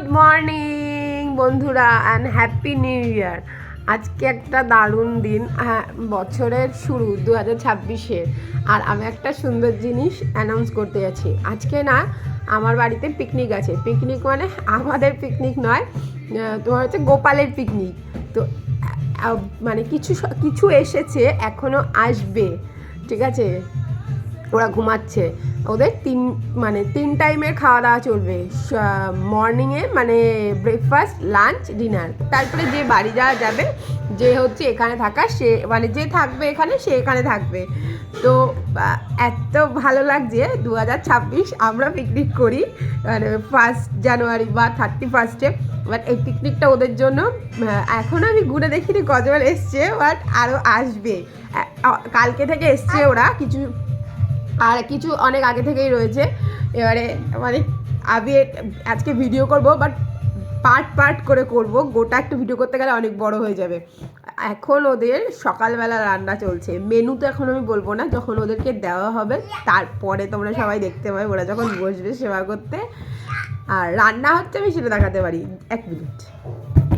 Good morning বন্ধুরা and happy new year. আজকে একটা দারুণ দিন, বছরের শুরু 2026-এর। আর আমি একটা সুন্দর জিনিস অ্যানাউন্স করতে যাচ্ছি। আজকে না আমার বাড়িতে পিকনিক আছে। পিকনিক মানে আমাদের পিকনিক নয়, তোমার হচ্ছে গোপালের পিকনিক। তো মানে কিছু এসেছে, এখনও আসবে, ঠিক আছে? ওরা ঘুমাচ্ছে। ওদের তিন টাইমের খাওয়া দাওয়া চলবে। মর্নিংয়ে মানে ব্রেকফাস্ট, লাঞ্চ, ডিনার। তারপরে যে বাড়ি যাওয়া যাবে, যে হচ্ছে এখানে থাকা, সে মানে যে থাকবে এখানে, সে এখানে থাকবে। তো এত ভালো লাগছে, 2026 আমরা পিকনিক করি মানে 1 জানুয়ারি বা 31-এ। বাট এই পিকনিকটা ওদের জন্য, এখন আমি ঘুরে দেখিনি কতবার এসছে, বাট আরও আসবে। কালকে থেকে এসছে ওরা, কিছু অনেক আগে থেকেই রয়েছে। এবারে মানে আমি আজকে ভিডিও করব, বাট পার্ট করে করব। গোটা একটু ভিডিও করতে গেলে অনেক বড় হয়ে যাবে। এখন ওদের সকালবেলা রান্না চলছে। মেনু তো এখন আমি বলবো না, যখন ওদেরকে দেওয়া হবে তারপরে তোমরা সবাই দেখতে পাবে, ওরা যখন বসবে সেবা করতে। আর রান্না হচ্ছে আমি সেটা দেখাতে পারি, 1 মিনিট।